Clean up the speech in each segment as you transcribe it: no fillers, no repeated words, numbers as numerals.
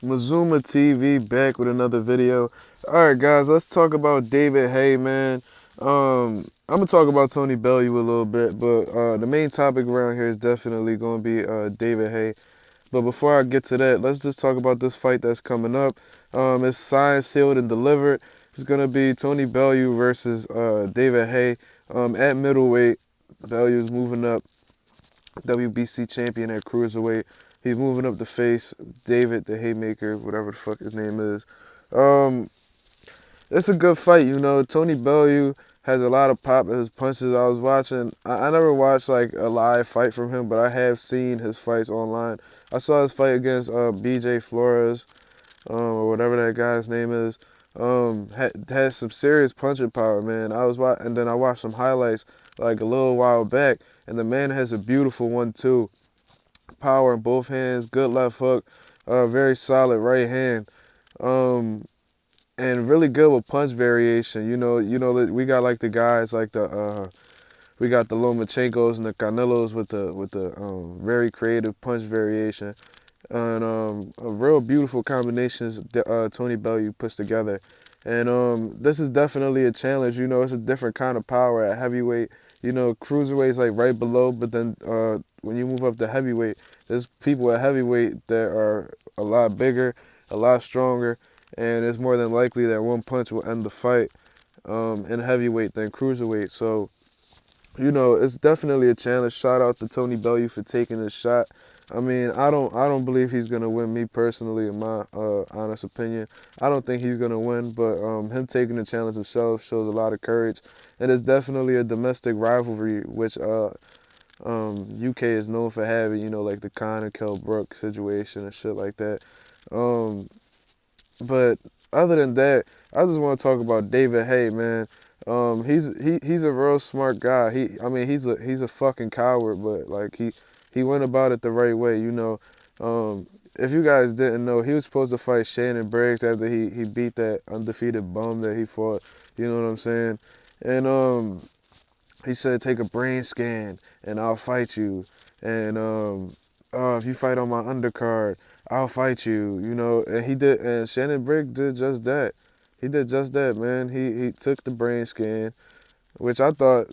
Mazuma TV back with another video. All right, guys, let's talk about David Haye, man. I'm gonna talk about Tony Bellew a little bit, but the main topic around here is definitely gonna be David Haye. But before I get to that, let's just talk about this fight that's coming up. It's signed, sealed, and delivered. It's gonna be Tony Bellew versus David Haye. At middleweight, Bellew's moving up. WBC champion at cruiserweight. He's moving up to face David the Haymaker, whatever the fuck his name is. Um, it's a good fight, you know. Tony Bellew has a lot of pop in his punches. I was watching. I never watched like a live fight from him, but I have seen his fights online. I saw his fight against BJ Flores, or whatever that guy's name is. Had some serious punching power, man. And then I watched some highlights like a little while back, and the man has a beautiful one too. Power in both hands, good left hook, very solid right hand, um, and really good with punch variation. We got like the guys like we got the Lomachenkos and the Canelos with the very creative punch variation, and a real beautiful combinations that Tony Bellew puts together. And this is definitely a challenge. You know, it's a different kind of power at heavyweight. You know, cruiserweight's like right below, but then when you move up to heavyweight, there's people at heavyweight that are a lot bigger, a lot stronger, and it's more than likely that one punch will end the fight in heavyweight than cruiserweight. So you know, it's definitely a challenge. Shout out to Tony Bellew for taking this shot. I mean, I don't believe he's gonna win. Me personally, in my honest opinion, I don't think he's gonna win. But him taking the challenge himself shows a lot of courage, and it's definitely a domestic rivalry, which UK is known for having. You know, like the Conor Kell Brook situation and shit like that. Um, but other than that, I just want to talk about David Haye, man. He's a real smart guy. I mean, he's a fucking coward, but like he went about it the right way. You know, if you guys didn't know, he was supposed to fight Shannon Briggs after he beat that undefeated bum that he fought. You know what I'm saying? And he said take a brain scan and I'll fight you. And if you fight on my undercard, I'll fight you. You know, and he did. And Shannon Briggs did just that. He did just that, man. He took the brain scan, which I thought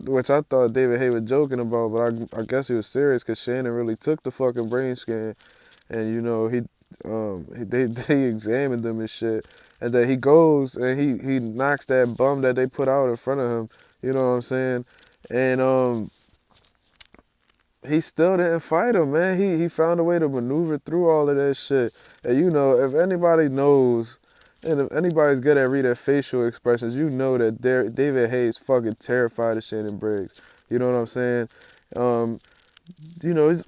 David Haye was joking about, but I guess he was serious because Shannon really took the fucking brain scan, and you know they examined him and shit, and then he goes and he knocks that bum that they put out in front of him. You know what I'm saying? And he still didn't fight him, man. He found a way to maneuver through all of that shit. And you know, if anybody knows, and if anybody's good at reading facial expressions, you know that David Haye is fucking terrified of Shannon Briggs. You know what I'm saying? Um, you know, he's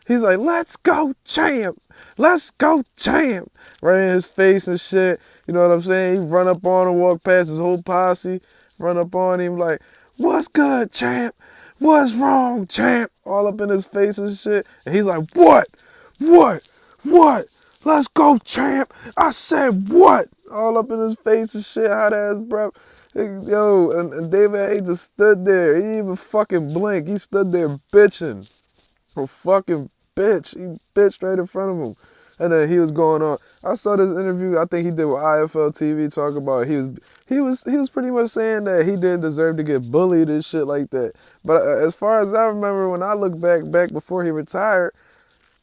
like, let's go, champ. Let's go, champ. Right in his face and shit. You know what I'm saying? He run up on him, walk past his whole posse, run up on him like, what's good, champ? What's wrong, champ? All up in his face and shit. And he's like, what? What? What? Let's go, champ. I said what? All up in his face and shit, hot ass breath. Yo, and David Haye just stood there. He didn't even fucking blink. He stood there bitching. A fucking bitch. He bitched right in front of him. And then he was going on. I saw this interview. I think he did with IFL TV talking about he was pretty much saying that he didn't deserve to get bullied and shit like that. But as far as I remember, when I look back before he retired,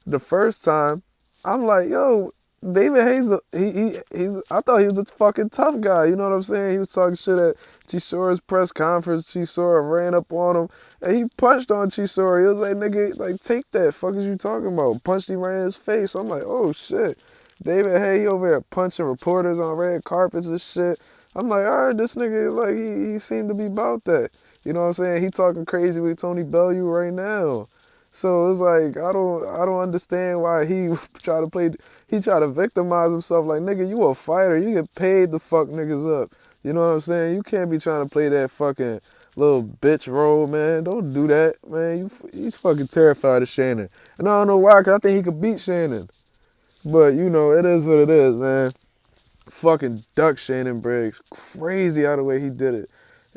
the first time, I'm like, yo, David Hayes, he's. I thought he was a fucking tough guy. You know what I'm saying? He was talking shit at Chisora's press conference. Chisora ran up on him and he punched on Chisora. He was like, nigga, like take that. Fuck is you talking about? Punched him right in his face. I'm like, oh shit. David Haye over here punching reporters on red carpets and shit. I'm like, all right, this nigga, like he seemed to be about that. You know what I'm saying? He talking crazy with Tony Bellew right now. So it's like I don't understand why he try to victimize himself like nigga, you a fighter, you get paid to fuck niggas up. You know what I'm saying? You can't be trying to play that fucking little bitch role, man. Don't do that, man. He's fucking terrified of Shannon. And I don't know why, cause I think he could beat Shannon. But you know, it is what it is, man. Fucking duck Shannon Briggs. Crazy how the way he did it.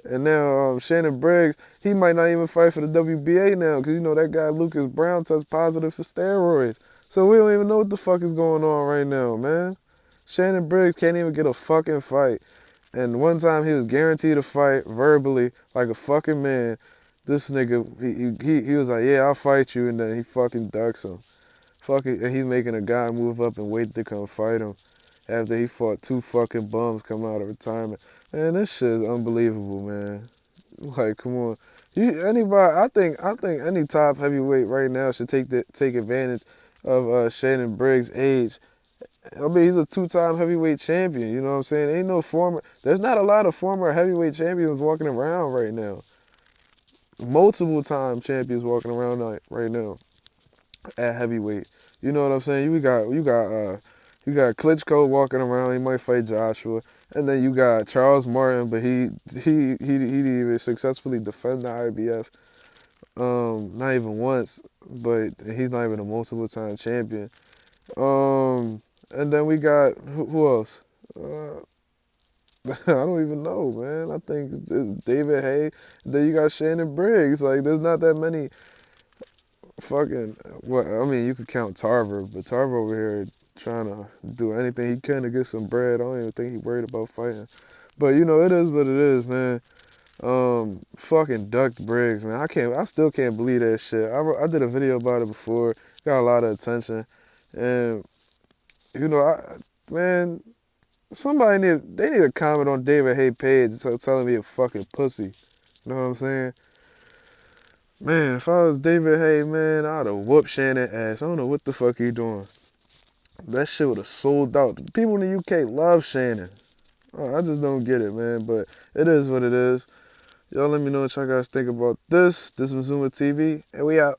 And now Shannon Briggs, he might not even fight for the WBA now because, you know, that guy Lucas Brown tests positive for steroids. So we don't even know what the fuck is going on right now, man. Shannon Briggs can't even get a fucking fight. And one time he was guaranteed a fight verbally, like a fucking man. This nigga, he was like, yeah, I'll fight you, and then he fucking ducks him. Fucking, and he's making a guy move up and wait to come fight him after he fought two fucking bums coming out of retirement. Man, this shit is unbelievable, man. Like, come on. Anybody, I think any top heavyweight right now should take advantage of Shannon Briggs' age. I mean, he's a two-time heavyweight champion. You know what I'm saying? Ain't no former. There's not a lot of former heavyweight champions walking around right now. Multiple time champions walking around right now at heavyweight. You know what I'm saying? You got Klitschko walking around. He might fight Joshua, and then you got Charles Martin, but he didn't even successfully defend the IBF. Not even once, but he's not even a multiple time champion. And then we got who else? I don't even know, man. I think it's David Haye. Then you got Shannon Briggs. Like, there's not that many fucking. Well, I mean, you could count Tarver, but Tarver over here trying to do anything he can to get some bread. I don't even think he's worried about fighting. But you know, it is what it is, man. Fucking ducked Briggs, man. I still can't believe that shit. I did a video about it before. Got a lot of attention, and you know, man. They need to comment on David Haye page telling me a fucking pussy. You know what I'm saying? Man, if I was David Haye, man, I'd have whooped Shannon ass. I don't know what the fuck he doing. That shit would have sold out. People in the UK love Shannon. Oh, I just don't get it, man. But it is what it is. Y'all let me know what y'all guys think about this. This was Zuma TV, and we out.